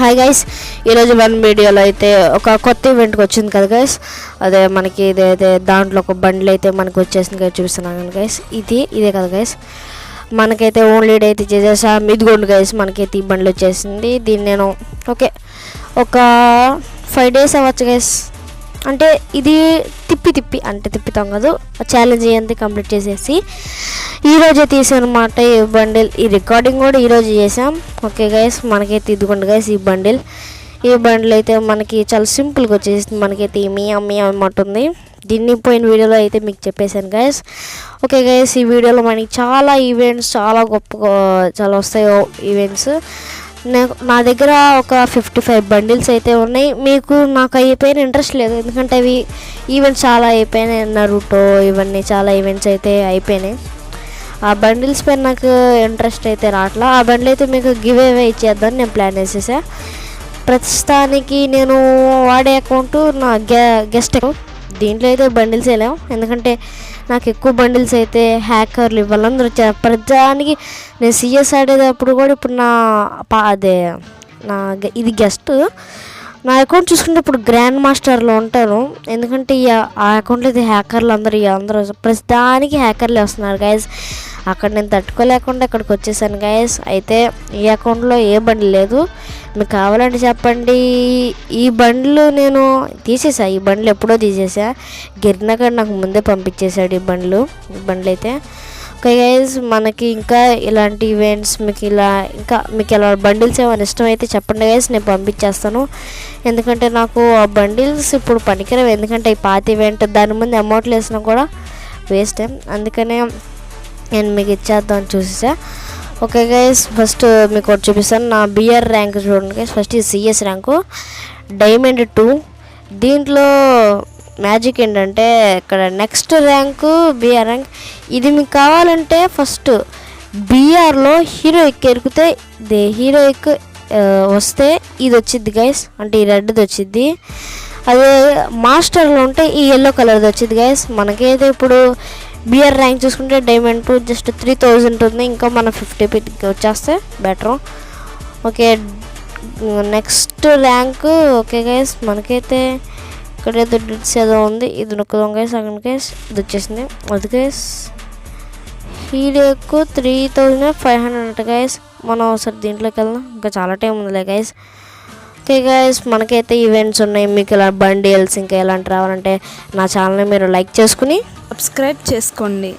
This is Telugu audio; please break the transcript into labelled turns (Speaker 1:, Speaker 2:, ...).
Speaker 1: హాయ్ గైస్, ఈరోజు వన్ వీడియోలో అయితే ఒక కొత్త ఈవెంట్కి వచ్చింది కదా గైస్. అదే మనకి ఇదైతే దాంట్లో ఒక బండిల్ అయితే మనకు వచ్చేసింది కదా, చూపిస్తున్నాను గైస్. ఇదే కదా గైస్, మనకైతే ఓన్లీ డే అయితే చేసేసాం. ఇదిగోండి గైస్, మనకైతే ఈ బండిల్ వచ్చేసింది. దీన్ని నేను ఒక 5 days అవ్వచ్చు గైస్. అంటే ఇది తిప్పుతాం కదా, ఛాలెంజ్ అంతా కంప్లీట్ చేసేసి ఈరోజే తీసాను అనమాట ఈ బండిల్. ఈ రికార్డింగ్ కూడా ఈరోజు చేసాం. ఓకే గైస్, మనకైతే ఇదిగోండి గైస్ ఈ బండిల్ అయితే మనకి చాలా సింపుల్గా వచ్చేసింది. మనకైతే మీ అన్నమాట ఉంది. దీన్ని పోయిన వీడియోలో అయితే మీకు చెప్పేశాను గైస్. ఓకే గైస్, ఈ వీడియోలో మనకి చాలా ఈవెంట్స్ చాలా చాలా వస్తాయి ఈవెంట్స్. నా దగ్గర ఒక 55 బండిల్స్ అయితే ఉన్నాయి. నాకు అయిపోయిన ఇంట్రెస్ట్ లేదు, ఎందుకంటే అవి ఈవెంట్స్ చాలా అయిపోయినాయి. నరుటో ఇవన్నీ చాలా ఈవెంట్స్ అయితే అయిపోయినాయి. ఆ బండిల్స్ పైన నాకు ఇంట్రెస్ట్ అయితే రావట్లా. ఆ బండిల్ అయితే మీకు గివ్ అవే ఇచ్చేద్దామని నేను ప్లాన్ వేసేసా. ప్రస్తుతానికి నేను వాడే అకౌంట్ నా గెస్ట్ అకౌంట్. దీంట్లో అయితే బండిల్స్ వేయలేము, ఎందుకంటే నాకు ఎక్కువ బండిల్స్ అయితే హ్యాకర్లు ఇవ్వాలని వచ్చారు. ప్రతిదానికి నేను సిఎస్ ఆడేటప్పుడు కూడా ఇప్పుడు ఇది గెస్ట్. నా అకౌంట్ చూసుకుంటే ఇప్పుడు గ్రాండ్ మాస్టర్లో ఉంటాను, ఎందుకంటే ఆ అకౌంట్లో అయితే హ్యాకర్లు అందరూ ప్రతిదానికి హ్యాకర్లే వస్తున్నారు గైస్. అక్కడ నేను తట్టుకోలేకుండా ఇక్కడికి వచ్చేసాను గైస్. అయితే ఈ అకౌంట్లో ఏ బండిల్ లేదు, మీకు కావాలంటే చెప్పండి. ఈ బండ్లు నేను తీసేసా, ఈ బండ్లు ఎప్పుడో తీసేసా. గిరినగర్ నాకు ముందే పంపించేశాడు ఈ బండ్లు అయితే. ఓకే గైస్, మనకి ఇంకా ఇలాంటి ఈవెంట్స్ మీకు ఇలా బండిల్స్ ఏమైనా ఇష్టమైతే చెప్పండి గైస్, నేను పంపించేస్తాను. ఎందుకంటే నాకు ఆ బండిల్స్ ఇప్పుడు పనికిరావు, ఎందుకంటే ఈ పాత ఈవెంట్ దాని ముందు అమౌంట్లు వేసినా కూడా వేస్ట్. అందుకనే నేను మీకు ఇచ్చేద్దామని చూసేసా. ఓకే గైస్, ఫస్ట్ మీకు ఒకటి చూపిస్తాను. నా బిఆర్ ర్యాంక్ చూడండి గైస్. ఫస్ట్ ఇది సిఎస్ ర్యాంకు, డైమండ్ 2. దీంట్లో మ్యాజిక్ ఏంటంటే ఇక్కడ నెక్స్ట్ ర్యాంకు బిఆర్ ర్యాంక్. ఇది మీకు కావాలంటే ఫస్ట్ బిఆర్లో హీరోయిక్ ఎరికితే హీరోయిక్ వస్తే ఇది వచ్చింది గైస్, అంటే ఈ రెడ్ది వచ్చింది. అదే మాస్టర్లో ఉంటే ఈ ఎల్లో కలర్ది వచ్చింది గైస్. మనకైతే ఇప్పుడు బిఆర్ ర్యాంక్ చూసుకుంటే డైమండ్ 2 జస్ట్ 3000 ఉంటుంది. ఇంకా మన 50 వచ్చేస్తే better. Okay, next rank. Okay guys, మనకైతే ఇక్కడైతే డిట్స్ ఏదో ఉంది, ఇది నొక్కుదాం గైస్. అక్కడ గైస్ ఇది వచ్చేసింది. అది గైస్ హీరోకు 3500 గైస్. మనం ఒకసారి దీంట్లోకి వెళ్దాం, ఇంకా చాలా టైం ఉందిలే గైస్. ఓకే గైస్, మనకైతే ఈవెంట్స్ ఉన్నాయి. మీకు ఇలా బండిల్స్ ఇంకా ఎలాంటి రావాలంటే నా ఛానల్ని మీరు లైక్ చేసుకుని
Speaker 2: సబ్స్క్రైబ్ చేసుకోండి.